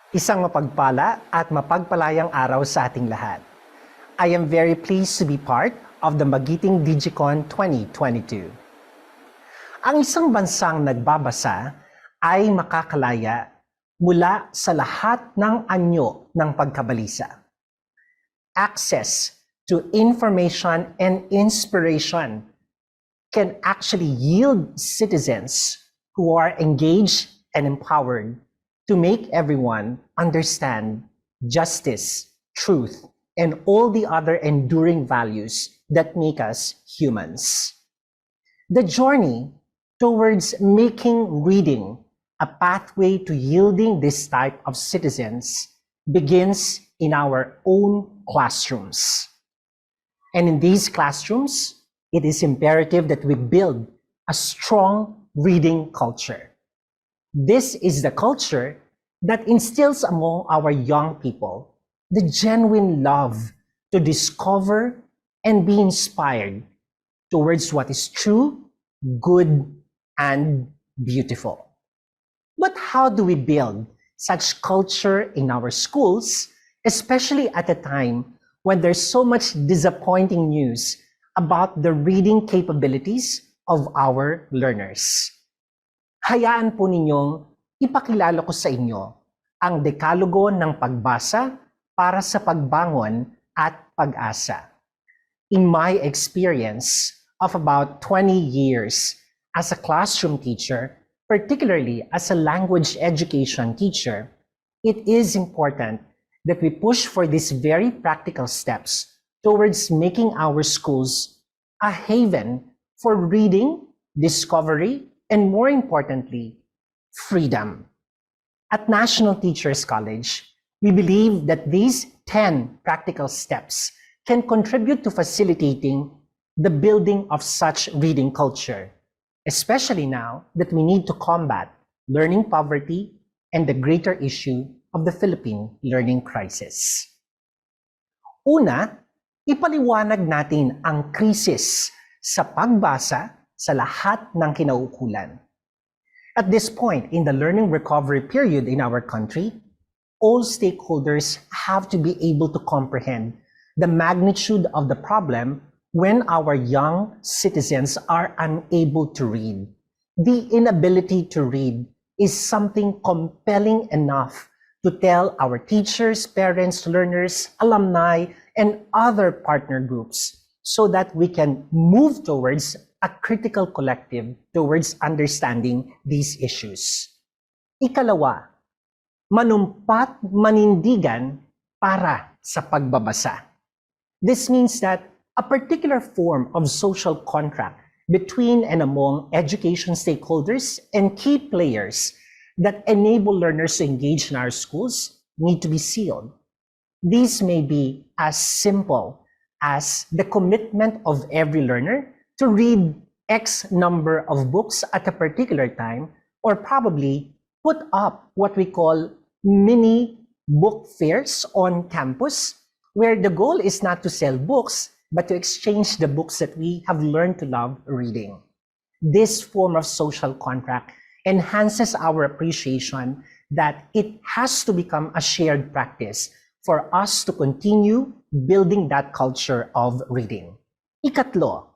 Isang mapagpala at mapagpalayang araw sa ating lahat. I am very pleased to be part of the Magiting Digicon 2022. Ang isang bansang nagbabasa ay makakalaya mula sa lahat ng anyo ng pagkabalisa. Access to information and inspiration can actually yield citizens who are engaged and empowered to make everyone understand justice, truth, and all the other enduring values that make us humans. The journey towards making reading a pathway to yielding this type of citizens begins in our own classrooms. And in these classrooms, it is imperative that we build a strong reading culture. This is the culture that instills among our young people the genuine love to discover and be inspired towards what is true, good, and beautiful. But how do we build such culture in our schools, especially at a time when there's so much disappointing news about the reading capabilities of our learners? Hayaan po ninyong ipakilala ko sa inyo ang dekalogo ng pagbasa para sa pagbangon at pag-asa. In my experience of about 20 years as a classroom teacher, particularly as a language education teacher, it is important that we push for these very practical steps towards making our schools a haven for reading, discovery, and more importantly, freedom. At National Teachers College, we believe that these 10 practical steps can contribute to facilitating the building of such reading culture, especially now that we need to combat learning poverty and the greater issue of the Philippine learning crisis. Una, ipaliwanag natin ang krisis sa pagbasa sa lahat ng kinaukulan. At this point in the learning recovery period in our country, all stakeholders have to be able to comprehend the magnitude of the problem when our young citizens are unable to read. The inability to read is something compelling enough to tell our teachers, parents, learners, alumni, and other partner groups so that we can move towards a critical collective towards understanding these issues. Ikalawa, manumpat manindigan para sa pagbabasa. This means that a particular form of social contract between and among education stakeholders and key players that enable learners to engage in our schools need to be sealed. These may be as simple as the commitment of every learner to read X number of books at a particular time, or probably put up what we call mini book fairs on campus, where the goal is not to sell books, but to exchange the books that we have learned to love reading. This form of social contract enhances our appreciation that it has to become a shared practice for us to continue building that culture of reading. Ikatlo,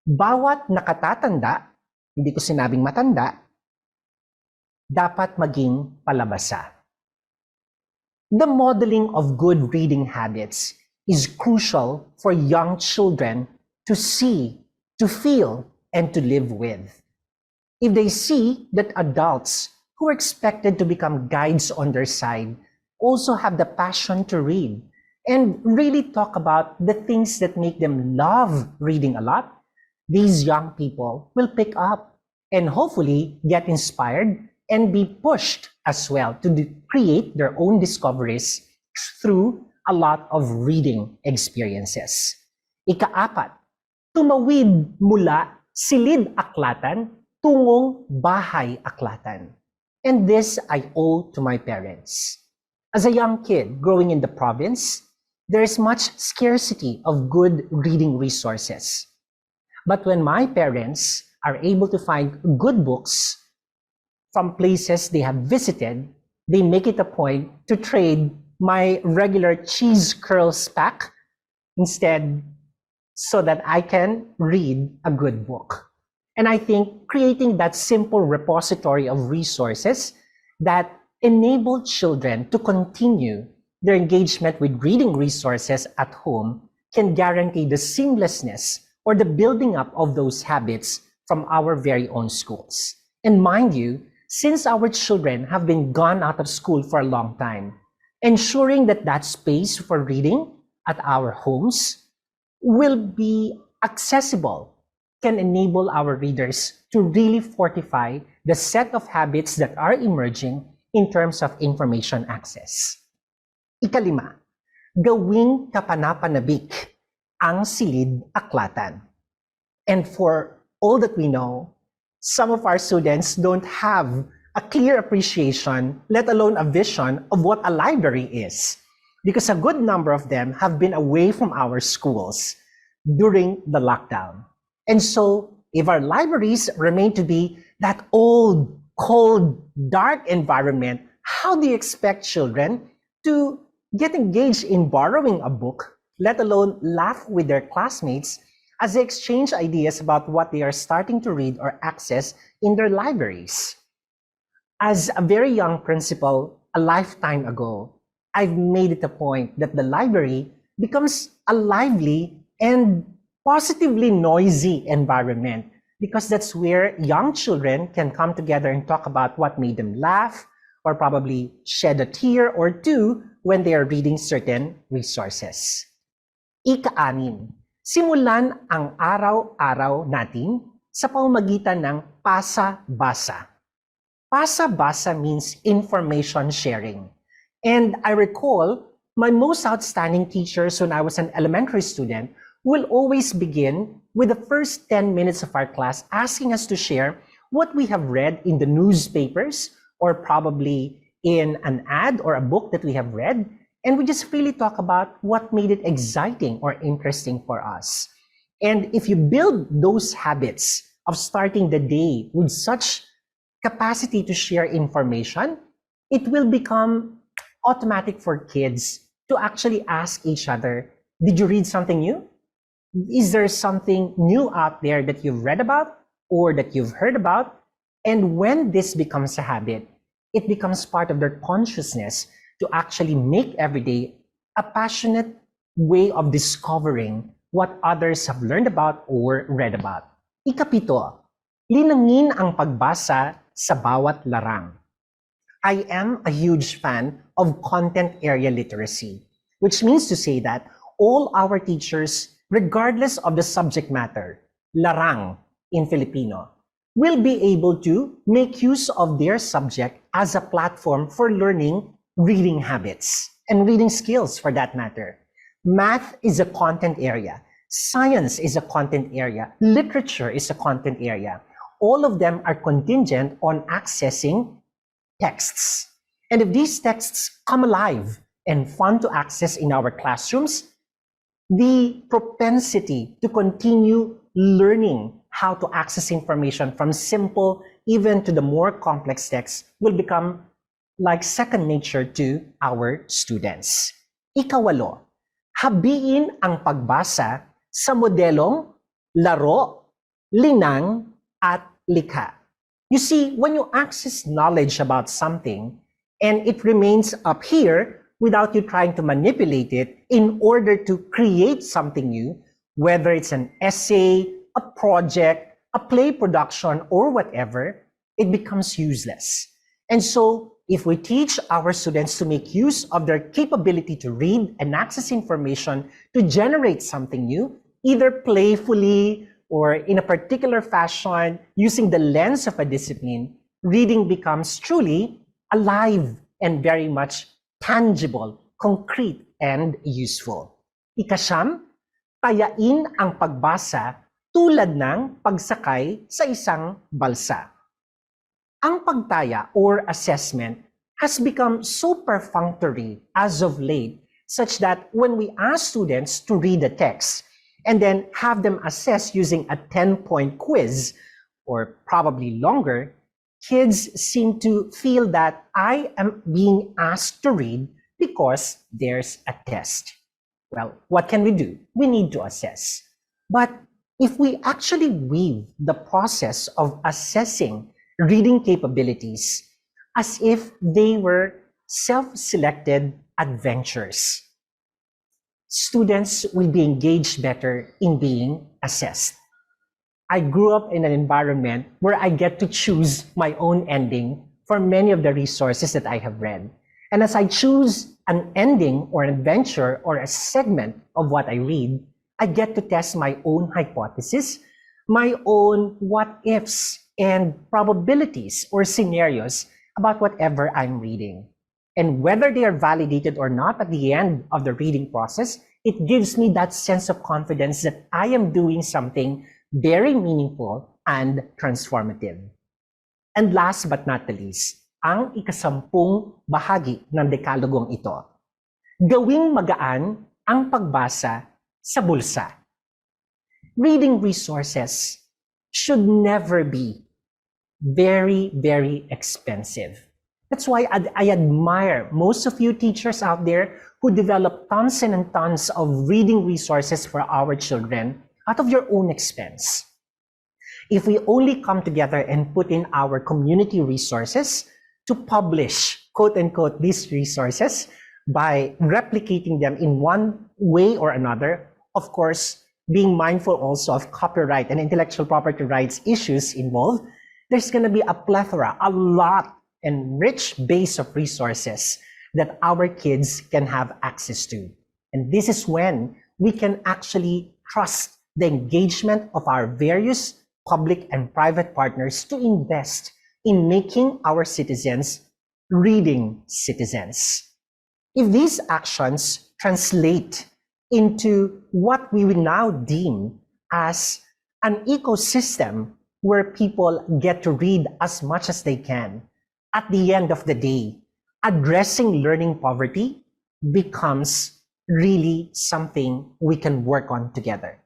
bawat nakatatanda, hindi ko sinabing matanda, dapat maging palabasa. The modeling of good reading habits is crucial for young children to see, to feel, and to live with. If they see that adults who are expected to become guides on their side also have the passion to read and really talk about the things that make them love reading a lot, these young people will pick up and hopefully get inspired and be pushed as well to create their own discoveries through a lot of reading experiences. Ikaapat, tumawid mula silid-aklatan tungong bahay-aklatan. And this I owe to my parents. As a young kid growing in the province, there is much scarcity of good reading resources. But when my parents are able to find good books from places they have visited, they make it a point to trade my regular cheese curls pack instead so that I can read a good book. And I think creating that simple repository of resources that enable children to continue their engagement with reading resources at home can guarantee the seamlessness or the building up of those habits from our very own schools. And mind you, since our children have been gone out of school for a long time, ensuring that that space for reading at our homes will be accessible can enable our readers to really fortify the set of habits that are emerging in terms of information access. Ikalima, gawing kapanapanabik ang silid aklatan. And for all that we know, some of our students don't have a clear appreciation, let alone a vision of what a library is, because a good number of them have been away from our schools during the lockdown. And so, if our libraries remain to be that old, cold, dark environment, how do you expect children to get engaged in borrowing a book, let alone laugh with their classmates as they exchange ideas about what they are starting to read or access in their libraries? As a very young principal, a lifetime ago, I've made it a point that the library becomes a lively and positively noisy environment, because that's where young children can come together and talk about what made them laugh or probably shed a tear or two when they are reading certain resources. Ika-anim, simulan ang araw-araw natin sa pamamagitan ng pasa-basa. Pasa-basa means information sharing. And I recall my most outstanding teachers when I was an elementary student will always begin with the first 10 minutes of our class asking us to share what we have read in the newspapers or probably in an ad or a book that we have read. And we just really talk about what made it exciting or interesting for us. And if you build those habits of starting the day with such capacity to share information, it will become automatic for kids to actually ask each other, did you read something new? Is there something new out there that you've read about or that you've heard about? And when this becomes a habit, it becomes part of their consciousness to actually make every day a passionate way of discovering what others have learned about or read about. Ikapito, linangin ang pagbasa sa bawat larang. I am a huge fan of content area literacy, which means to say that all our teachers, regardless of the subject matter, larang in Filipino, will be able to make use of their subject as a platform for learning reading habits and reading skills for that matter. Math is a content area. Science is a content area. Literature is a content area. All of them are contingent on accessing texts. And if these texts come alive and fun to access in our classrooms, the propensity to continue learning how to access information from simple even to the more complex texts will become like second nature to our students. Ikawalo, habiin ang pagbasa sa modelong laro, linang, at likha. You see, when you access knowledge about something and it remains up here without you trying to manipulate it in order to create something new, whether it's an essay, a project, a play production, or whatever, it becomes useless. And so, if we teach our students to make use of their capability to read and access information to generate something new, either playfully or in a particular fashion, using the lens of a discipline, reading becomes truly alive and very much tangible, concrete, and useful. Ikasyam, tayain ang pagbasa tulad ng pagsakay sa isang balsa. Ang pagtaya or assessment has become so perfunctory as of late, such that when we ask students to read a text and then have them assess using a 10-point quiz, or probably longer, kids seem to feel that I am being asked to read because there's a test. Well, what can we do? We need to assess. But if we actually weave the process of assessing reading capabilities as if they were self-selected adventures, students will be engaged better in being assessed. I grew up in an environment where I get to choose my own ending for many of the resources that I have read. And as I choose an ending or an adventure or a segment of what I read, I get to test my own hypothesis, my own what ifs and probabilities or scenarios about whatever I'm reading. And whether they are validated or not at the end of the reading process, it gives me that sense of confidence that I am doing something very meaningful and transformative. And last but not the least, ang ikasampung bahagi ng dekalogong ito. Gawing magaan ang pagbasa sa bulsa. Reading resources should never be very, very expensive. That's why I admire most of you teachers out there who develop tons and tons of reading resources for our children out of your own expense. If we only come together and put in our community resources to publish, quote unquote, these resources by replicating them in one way or another, of course, being mindful also of copyright and intellectual property rights issues involved, there's going to be a plethora, a lot and rich base of resources that our kids can have access to. And this is when we can actually trust the engagement of our various public and private partners to invest in making our citizens reading citizens. If these actions translate into what we will now deem as an ecosystem where people get to read as much as they can, at the end of the day, addressing learning poverty becomes really something we can work on together.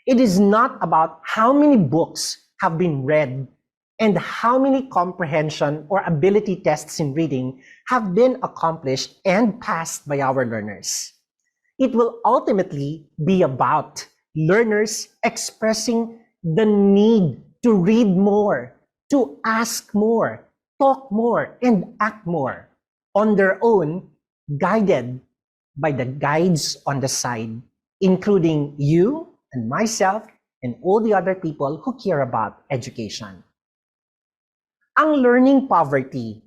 It is not about how many books have been read and how many comprehension or ability tests in reading have been accomplished and passed by our learners. It will ultimately be about learners expressing the need to read more, to ask more, talk more, and act more on their own, guided by the guides on the side, including you and myself and all the other people who care about education. Ang learning poverty,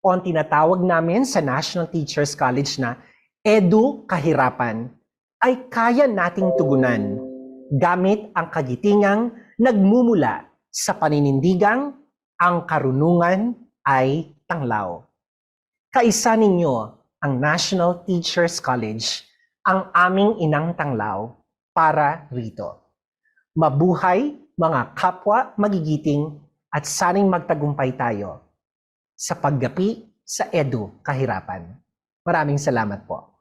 o ang tinatawag namin sa National Teachers College na edu kahirapan, ay kaya nating tugunan gamit ang kagitingang nagmumula sa paninindigang ang karunungan ay tanglaw. Kaisa ninyo ang National Teachers College, ang aming inang tanglaw para rito. Mabuhay mga kapwa magigiting at saning magtagumpay tayo sa paggapi sa edu kahirapan. Maraming salamat po.